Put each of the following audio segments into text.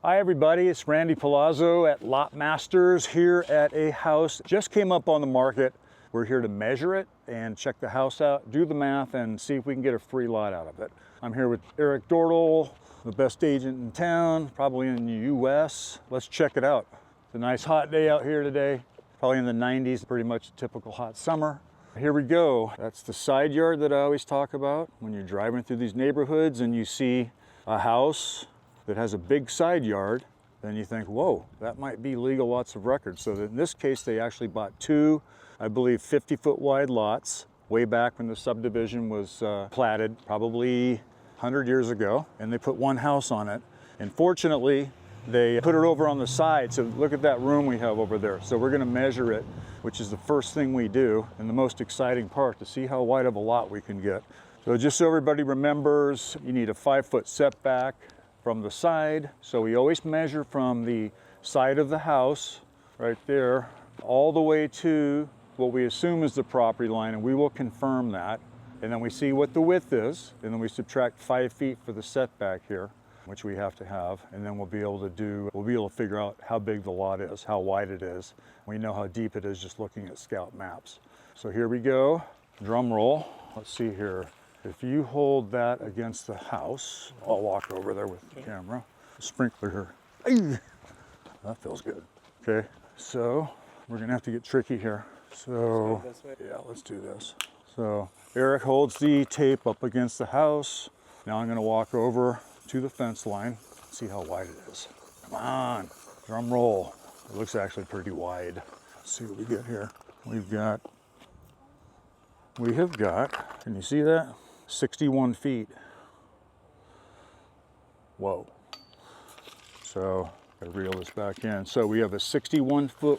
Hi everybody, it's Randy Palazzo at Lot Masters here at a house. Just came up on the market. We're here to measure it and check the house out, do the math, and see if we can get a free lot out of it. I'm here with Eric Dortle, the best agent in town, probably in the US. Let's check it out. It's a nice hot day out here today, probably in the 90s, pretty much a typical hot summer. Here we go. That's the side yard that I always talk about. When you're driving through these neighborhoods and you see a house that has a big side yard, then you think, whoa, that might be legal lots of record. So in this case, they actually bought two, I believe, 50-foot wide lots way back when the subdivision was platted, probably 100 years ago, and they put one house on it. And fortunately, they put it over on the side. So look at that room we have over there. So we're gonna measure it, which is the first thing we do and the most exciting part, to see how wide of a lot we can get. So just so everybody remembers, you need a 5-foot setback from the side. So we always measure from the side of the house right there all the way to what we assume is the property line, and we will confirm that. And then we see what the width is, and then we subtract 5 feet for the setback here, which we have to have, and then we'll be able to figure out how big the lot is, how wide it is. We know how deep it is just looking at scout maps. So here we go, drum roll. Let's see here. If you hold that against the house, I'll walk over there with the camera. Sprinkler here. Ay, that feels good. Okay, so we're gonna have to get tricky here. So, yeah, let's do this. So Eric holds the tape up against the house. Now I'm gonna walk over to the fence line, see how wide it is. Come on, drum roll. It looks actually pretty wide. Let's see what we get here. We have got, can you see that? 61 feet. Whoa. So I reel this back in. So we have a 61 feet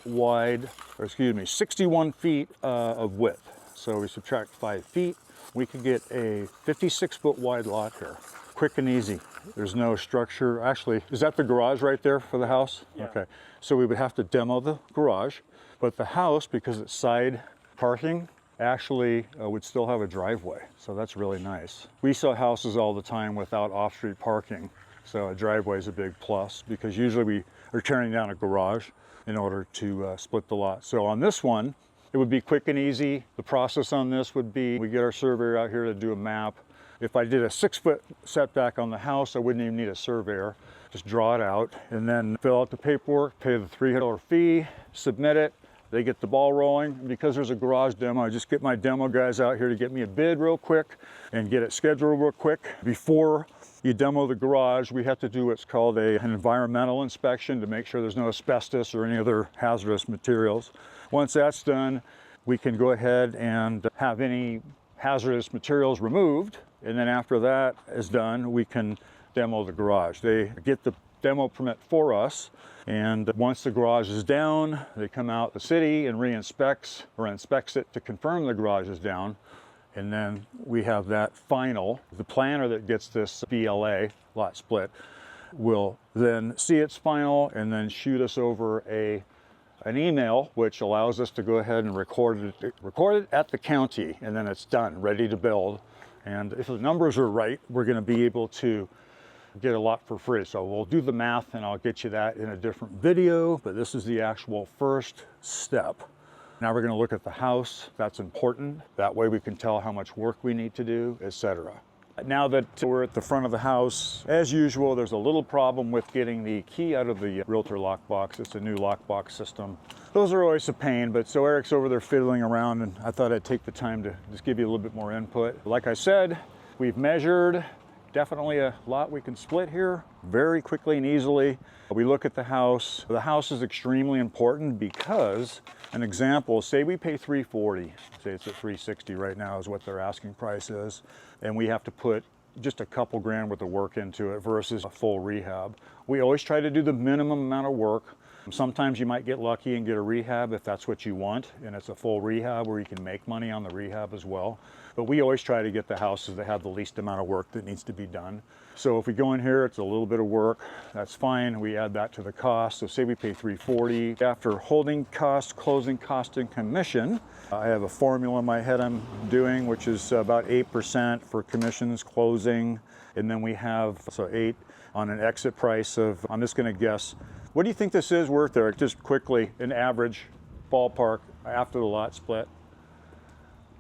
of width. So we subtract 5 feet. We could get a 56-foot wide lot here. Quick and easy. There's no structure. Actually, is that the garage right there for the house? Yeah. Okay. So we would have to demo the garage, but the house, because it's side parking, actually would still have a driveway. So that's really nice. We saw houses all the time without off-street parking. So a driveway is a big plus, because usually we are tearing down a garage in order to split the lot. So on this one, it would be quick and easy. The process on this would be, we get our surveyor out here to do a map. If I did a 6-foot setback on the house, I wouldn't even need a surveyor. Just draw it out and then fill out the paperwork, pay the $300 fee, submit it. They get the ball rolling. Because there's a garage demo, I just get my demo guys out here to get me a bid real quick and get it scheduled real quick. Before you demo the garage, we have to do what's called an environmental inspection to make sure there's no asbestos or any other hazardous materials. Once that's done, we can go ahead and have any hazardous materials removed. And then after that is done, we can demo the garage. They get the demo permit for us, and once the garage is down, they come out the city and inspects it to confirm the garage is down, and then we have that final. The planner that gets this BLA, lot split, will then see its final and then shoot us over an email, which allows us to go ahead and record it at the county, and then it's done, ready to build. And if the numbers are right, we're going to be able to get a lot for free. So we'll do the math and I'll get you that in a different video, but this is the actual first step. Now we're going to look at the house. That's important. That way we can tell how much work we need to do, etc. Now that we're at the front of the house, as usual, there's a little problem with getting the key out of the realtor lockbox. It's a new lockbox system. Those are always a pain, but so Eric's over there fiddling around, and I thought I'd take the time to just give you a little bit more input. Like I said, we've measured. Definitely a lot we can split here very quickly and easily. We look at the house. The house is extremely important because, an example, say we pay $340, say it's at $360 right now is what their asking price is, and we have to put just a couple grand worth of work into it versus a full rehab. We always try to do the minimum amount of work. Sometimes you might get lucky and get a rehab if that's what you want, and it's a full rehab where you can make money on the rehab as well. But we always try to get the houses that have the least amount of work that needs to be done. So if we go in here, it's a little bit of work, that's fine. We add that to the cost. So say we pay $340. After holding costs, closing cost, and commission, I have a formula in my head I'm doing, which is about 8% for commissions, closing, and then we have, so 8 on an exit price of, I'm just gonna guess, what do you think this is worth, Eric? Just quickly, an average ballpark after the lot split.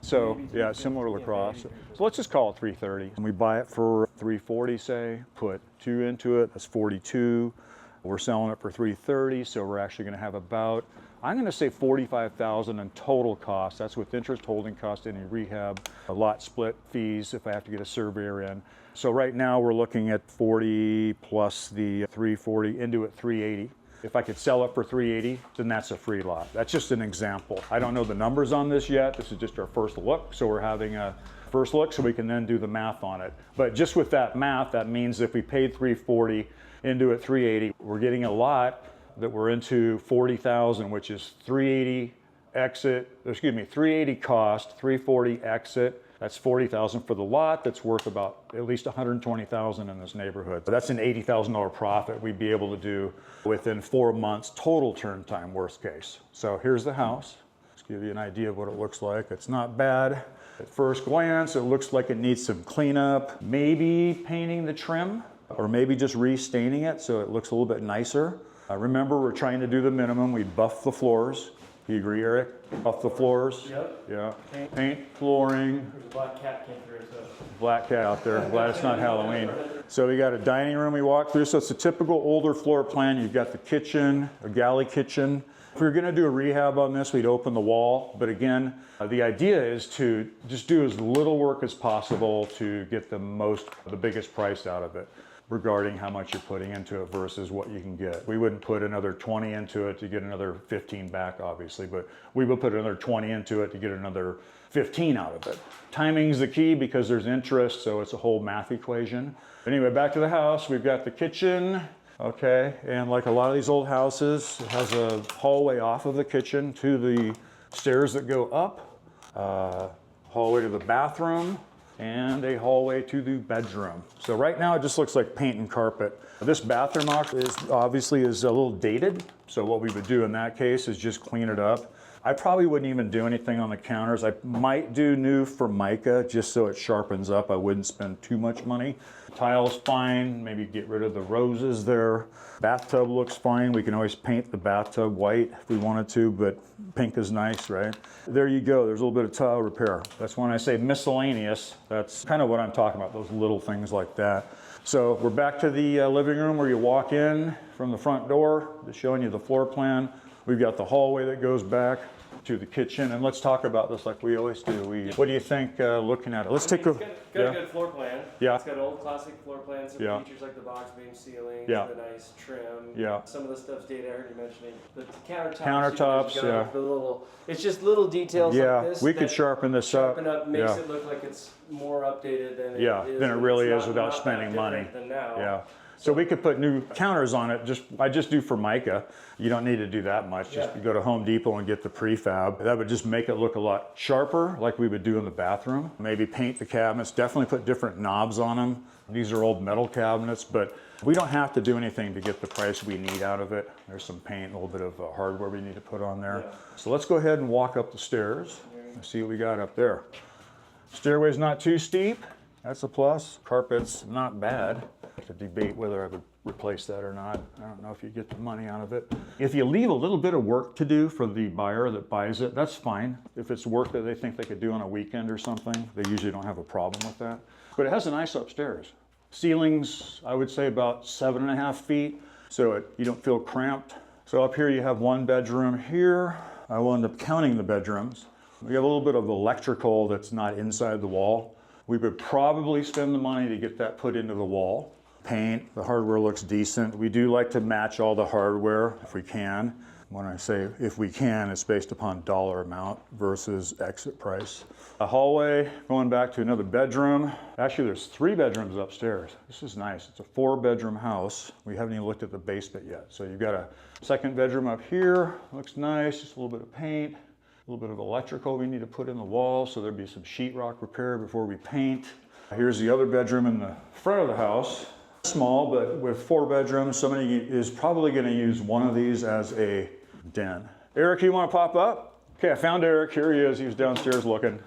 So yeah, similar to lacrosse. So let's just call it 330. And we buy it for 340, say, put 2 into it, that's 42. We're selling it for 330, so we're actually gonna have about, I'm gonna say 45,000 in total cost. That's with interest, holding cost, any rehab, a lot split fees if I have to get a surveyor in. So right now we're looking at 40 plus the 340 into it 380. If I could sell it for 380, then that's a free lot. That's just an example. I don't know the numbers on this yet. This is just our first look. So we're having a first look so we can then do the math on it. But just with that math, that means if we paid 340 into it 380, we're getting a lot that we're into 40,000, which is 380 exit, excuse me, 380 cost, 340 exit. That's 40,000 for the lot. That's worth about at least 120,000 in this neighborhood. So that's an $80,000 profit we'd be able to do within 4 months total turn time, worst case. So here's the house. Just give you an idea of what it looks like. It's not bad. At first glance, it looks like it needs some cleanup, maybe painting the trim, or maybe just restaining it so it looks a little bit nicer. Remember, we're trying to do the minimum. We buff the floors. Do you agree, Eric? Buff the floors? Yep. Yeah. Paint flooring. There's a black cat came through, so. Black cat out there. I'm glad it's not Halloween. So we got a dining room we walk through. So it's a typical older floor plan. You've got the kitchen, a galley kitchen. If we were gonna do a rehab on this, we'd open the wall. But again, the idea is to just do as little work as possible to get the biggest price out of it, regarding how much you're putting into it versus what you can get. We wouldn't put another 20 into it to get another 15 back, obviously, but we would put another 20 into it to get another 15 out of it. Timing's the key because there's interest, so it's a whole math equation. Anyway, back to the house. We've got the kitchen, okay, and like a lot of these old houses, it has a hallway off of the kitchen to the stairs that go up, hallway to the bathroom, and a hallway to the bedroom. So right now it just looks like paint and carpet. This bathroom obviously is a little dated. So what we would do in that case is just clean it up. I probably wouldn't even do anything on the counters. I might do new Formica just so it sharpens up. I wouldn't spend too much money. Tile's fine, maybe get rid of the roses there. Bathtub looks fine. We can always paint the bathtub white if we wanted to, but pink is nice, right? There you go, there's a little bit of tile repair. That's when I say miscellaneous, that's kind of what I'm talking about, those little things like that. So we're back to the living room where you walk in from the front door, just showing you the floor plan. We've got the hallway that goes back to the kitchen, and let's talk about this like we always do. What do you think looking at it? Let's take a... It's got a good floor plan. Yeah. It's got old classic floor plans, some Yeah. features like the box beam ceiling, Yeah. the nice trim. Yeah. Some of the stuff's dated, I heard you mentioning. The countertops. Countertops, you got yeah. The little, it's just little details Yeah, like this. we could sharpen this up. Sharpen up, makes Yeah. it look like it's more updated than it Yeah, is. than it and really it's is not- without not that spending money. different Than now. Yeah. So we could put new counters on it. I just do Formica. You don't need to do that much. Just Yeah. go to Home Depot and get the prefab. That would just make it look a lot sharper, like we would do in the bathroom. Maybe paint the cabinets, definitely put different knobs on them. These are old metal cabinets, but we don't have to do anything to get the price we need out of it. There's some paint, a little bit of hardware we need to put on there. Yeah. So let's go ahead and walk up the stairs and see what we got up there. Stairway's not too steep. That's a plus. Carpet's not bad. To debate whether I would replace that or not. I don't know if you get the money out of it. If you leave a little bit of work to do for the buyer that buys it, that's fine. If it's work that they think they could do on a weekend or something, they usually don't have a problem with that. But it has a nice upstairs. Ceilings, I would say about 7.5 feet, so you don't feel cramped. So up here you have one bedroom here. I will end up counting the bedrooms. We have a little bit of electrical that's not inside the wall. We would probably spend the money to get that put into the wall. Paint, the hardware looks decent. We do like to match all the hardware if we can. When I say if we can, it's based upon dollar amount versus exit price. A hallway, going back to another bedroom. Actually, there's 3 bedrooms upstairs. This is nice. It's a 4-bedroom house. We haven't even looked at the basement yet. So you've got a second bedroom up here. Looks nice, just a little bit of paint. A little bit of electrical we need to put in the wall, so there'd be some sheetrock repair before we paint. Here's the other bedroom in the front of the house. Small, but with 4 bedrooms, somebody is probably going to use one of these as a den. Eric, you want to pop up? Okay, I found Eric. Here he is. He was downstairs looking.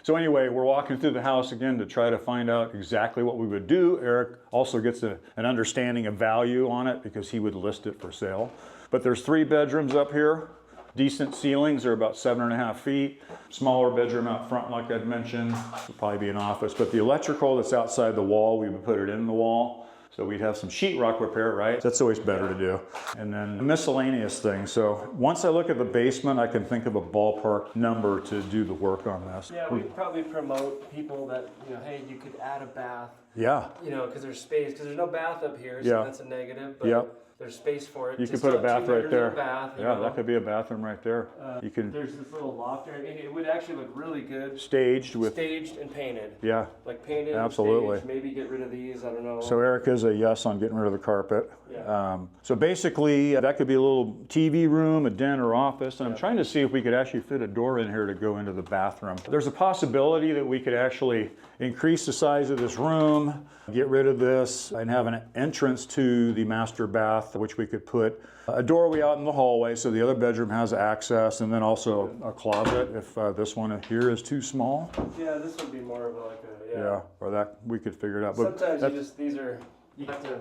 So anyway, we're walking through the house again to try to find out exactly what we would do. Eric also gets an understanding of value on it because he would list it for sale. But there's 3 bedrooms up here. Decent ceilings are about 7.5 feet. Smaller bedroom out front, like I'd mentioned. Would probably be an office. But the electrical that's outside the wall, we would put it in the wall. So we'd have some sheetrock repair, right? That's always better to do. And then miscellaneous things. So once I look at the basement, I can think of a ballpark number to do the work on this. Yeah, we'd probably promote people that, you know, hey, you could add a bath. Yeah. You know, because there's space, because there's no bath up here, so Yeah. that's a negative. But Yep. there's space for it. You to could put a still bath have 2 right bedrooms there. and a bath, you Yeah, know. that could be a bathroom right there. You can There's this little loft area. It would actually look really good. staged with. Staged and painted. Yeah. Like painted, Absolutely. staged, maybe get rid of these, I don't know. So Eric is a yes on getting rid of the carpet. Yeah. So basically, that could be a little TV room, a den, or office. And I'm trying to see if we could actually fit a door in here to go into the bathroom. There's a possibility that we could actually increase the size of this room, get rid of this, and have an entrance to the master bath, which we could put a doorway out in the hallway so the other bedroom has access, and then also a closet if this one here is too small. Yeah, this would be more of like a, Yeah, or that we could figure it out. But Sometimes you have to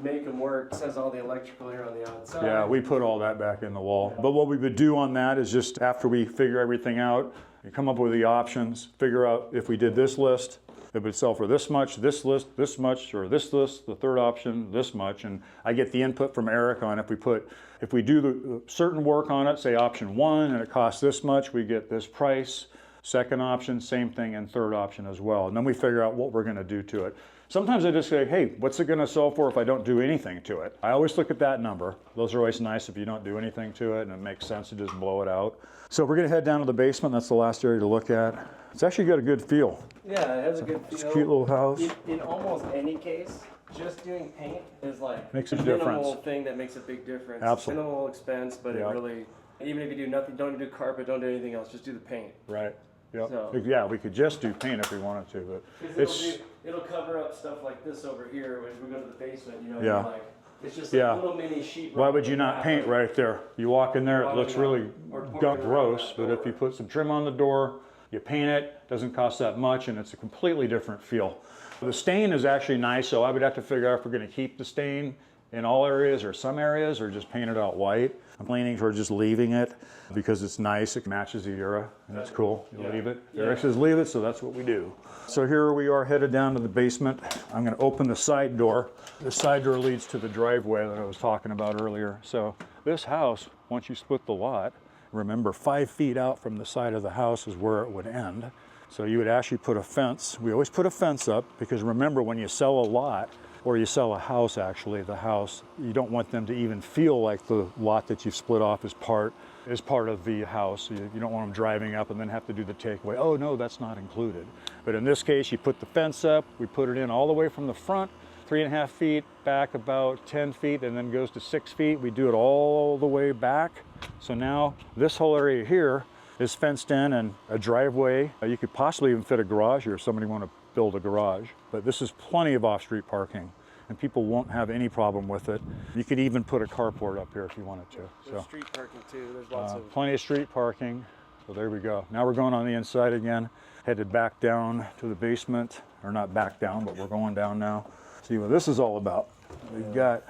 make them work. It says all the electrical here on the outside. yeah, we put all that back in the wall. But what we would do on that is just after we figure everything out, we come up with the options, figure out if we did this list, it would sell for this much, this list, this much, or this list, the third option, this much. And I get the input from Eric on if we do the certain work on it, say option 1, and it costs this much, we get this price. Second option, same thing, and third option as well. And then we figure out what we're gonna do to it. Sometimes I just say, hey, what's it gonna sell for if I don't do anything to it? I always look at that number. Those are always nice if you don't do anything to it and it makes sense to just blow it out. So we're gonna head down to the basement. That's the last area to look at. It's actually got a good feel. Yeah, it has a good feel. It's a cute little house. In almost any case, just doing paint is like Makes a minimal difference. thing that makes a big difference. Absolutely. Minimal expense, but Yeah. it really, even if you do nothing, don't do carpet, don't do anything else, just do the paint. Right. Yep. So- Yeah, we could just do paint if we wanted to, but 'Cause it'll cover up stuff like this over here when we go to the basement, you know, Yeah. like, it's just Yeah. like a little mini sheet. why would you not paint right there? You walk in there, it looks really Or pour it around gross, that but if door. you put some trim on the door, you paint it, doesn't cost that much, and it's a completely different feel. The stain is actually nice, so I would have to figure out if we're gonna keep the stain in all areas or some areas, or just paint it out white. I'm leaning toward just leaving it because it's nice, it matches the era, and it's cool. You leave it. Eric says leave it, so that's what we do. So here we are headed down to the basement. I'm gonna open the side door. The side door leads to the driveway that I was talking about earlier. So this house, once you split the lot, remember 5 feet out from the side of the house is where it would end. So you would actually put a fence. We always put a fence up because remember when you sell a lot, or you sell a house actually, the house, you don't want them to even feel like the lot that you've split off is part of the house. You don't want them driving up and then have to do the takeaway. Oh no, that's not included. But in this case, you put the fence up, we put it in all the way from the front, 3.5 feet, back about 10 feet, and then goes to 6 feet. We do it all the way back. So now this whole area here is fenced in and a driveway. You could possibly even fit a garage here if somebody wanted to build a garage. But this is plenty of off-street parking and people won't have any problem with it. You could even put a carport up here if you wanted to. There's So street parking too. There's lots of. plenty of street parking. So there we go. Now we're going on the inside again. Headed back down to the basement, or not back down, but we're going down now. See what this is all about. We've got,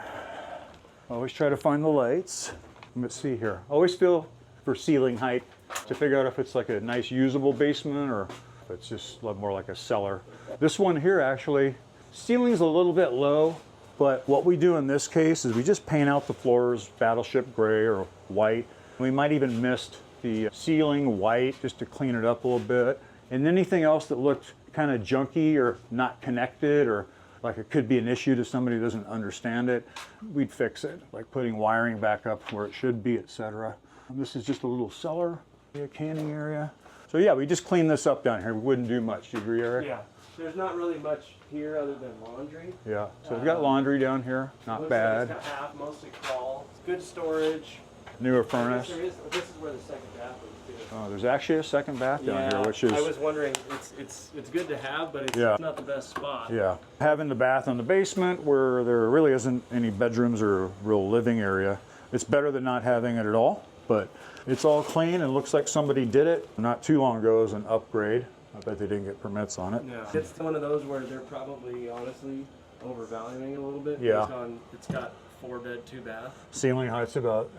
always try to find the lights. Let's see here. Always feel for ceiling height to figure out if it's like a nice usable basement or if it's just more like a cellar. This one here actually, ceiling's a little bit low, but what we do in this case is we just paint out the floors battleship gray or white. We might even mist the ceiling white just to clean it up a little bit. And anything else that looked kind of junky or not connected or like it could be an issue to somebody who doesn't understand it, we'd fix it, like putting wiring back up where it should be, etc. This is just a little cellar, a canning area. So yeah, we just clean this up down here. We wouldn't do much. Do you agree, Eric? Yeah. There's not really much here other than laundry. Yeah. So we've got laundry down here. Not Looks bad. Like it's got half, mostly crawl. It's good storage. Newer I guess furnace. this is where the second bathroom is too. Oh, there's actually a second bath down here, which is I was wondering. It's good to have, but it's Yeah. not the best spot. yeah. Having the bath in the basement where there really isn't any bedrooms or real living area, it's better than not having it at all. But it's all clean and looks like somebody did it not too long ago as an upgrade. I bet they didn't get permits on it. Yeah. It's one of those where they're probably honestly overvaluing it a little bit. Yeah. Based on, it's got 4-bed, 2-bath. Ceiling height's about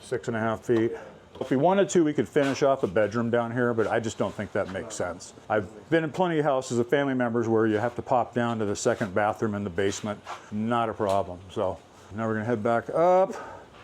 6.5 feet. If we wanted to, we could finish off a bedroom down here, but I just don't think that makes sense. I've been in plenty of houses of family members where you have to pop down to the second bathroom in the basement. Not a problem. So now we're gonna head back up,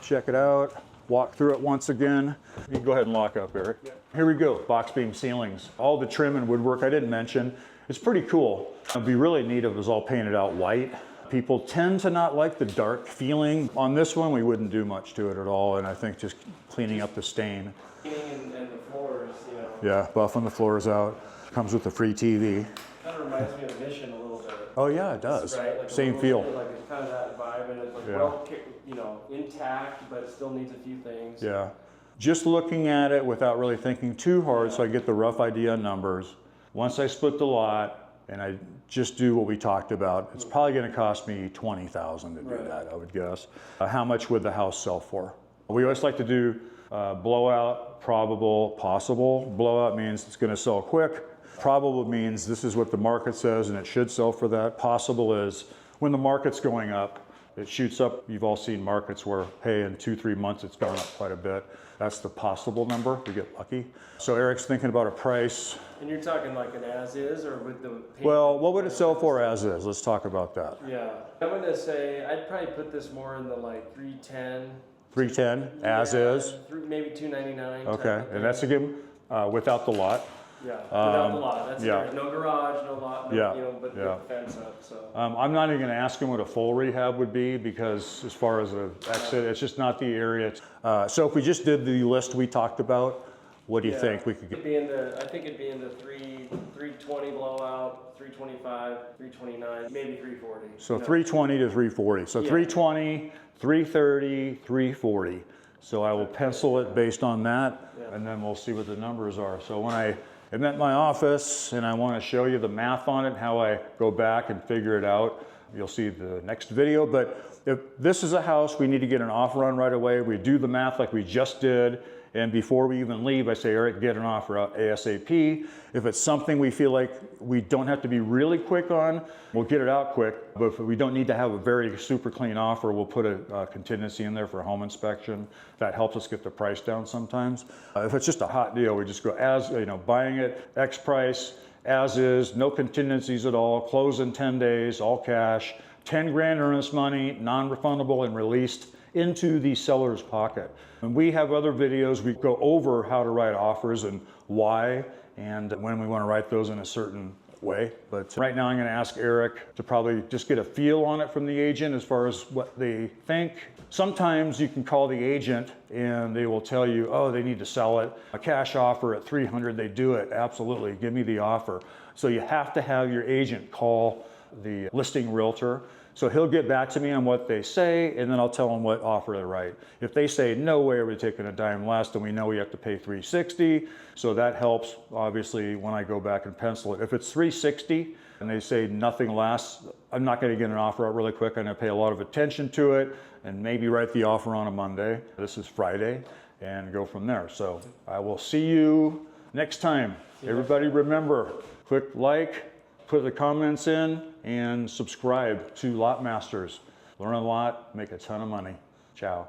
check it out, walk through it once again. You can go ahead and lock up, Eric. Yeah. Here we go, box beam ceilings. All the trim and woodwork I didn't mention. It's pretty cool. It'd be really neat if it was all painted out white. People tend to not like the dark feeling. On this one, we wouldn't do much to it at all, and I think just cleaning up the stain. And the floors, you know. Yeah, buffing the floors out. Comes with a free TV. Kind of reminds me of Mission a little bit. Oh yeah, it does. Right? Like Same feel. Like it's kind of that vibe, and it's like Yeah. well, you know, intact, but it still needs a few things. Yeah. Just looking at it without really thinking too hard, so I get the rough idea on numbers. Once I split the lot and I just do what we talked about, it's probably going to cost me $20,000 to do that, I would guess. How much would the house sell for? We always like to do blowout, probable, possible. Blowout means it's going to sell quick. Probable means this is what the market says and it should sell for that. Possible is when the market's going up, it shoots up. You've all seen markets where, hey, in 2-3 months it's gone up quite a bit. That's the possible number. We get lucky. So Eric's thinking about a price. And you're talking like an as-is, or with the paint? Well, what would it sell for as is? Let's talk about that. Yeah, I'm gonna say I'd probably put this more in the like 310. 310 as is. Maybe 299. Okay, and that's again without the lot. Yeah, without the lot. That's yeah. it. No garage, no lot, no, Yeah, you know, but yeah. with the fence up. So. I'm not even going to ask him what a full rehab would be because as far as an exit, it's just not the area. So if we just did the list we talked about, what do you think we could get? It'd be in the, I think it'd be in the 320 blowout, 325, 329, maybe 340. So 320 to 340. So 320, 330, 340. So I will pencil it based on that, and then we'll see what the numbers are. So when I'm at my office and I want to show you the math on it, how I go back and figure it out, you'll see the next video. But if this is a house we need to get an offer on right away, we do the math like we just did. And before we even leave, I say, Eric, get an offer out ASAP. If it's something we feel like we don't have to be really quick on, we'll get it out quick. But if we don't need to have a very super clean offer, we'll put a contingency in there for home inspection. That helps us get the price down sometimes. If it's just a hot deal, we just go as, you know, buying it, X price, as is, no contingencies at all, close in 10 days, all cash, 10 grand earnest money, non-refundable and released into the seller's pocket. And we have other videos, we go over how to write offers and why, and when we want to write those in a certain way. But right now I'm going to ask Eric to probably just get a feel on it from the agent as far as what they think. Sometimes you can call the agent and they will tell you, oh, they need to sell it. A cash offer at 300, they do it. Absolutely, give me the offer. So you have to have your agent call the listing realtor. So he'll get back to me on what they say, and then I'll tell him what offer to write. If they say, no way are we taking a dime less, then we know we have to pay $360. So that helps, obviously, when I go back and pencil it. If it's $360 and they say nothing less, I'm not going to get an offer out really quick. I'm going to pay a lot of attention to it and maybe write the offer on a Monday. This is Friday, and go from there. So I will see you next time. Everybody remember, click like, put the comments in, and subscribe to Lot Masters. Learn a lot, make a ton of money. Ciao.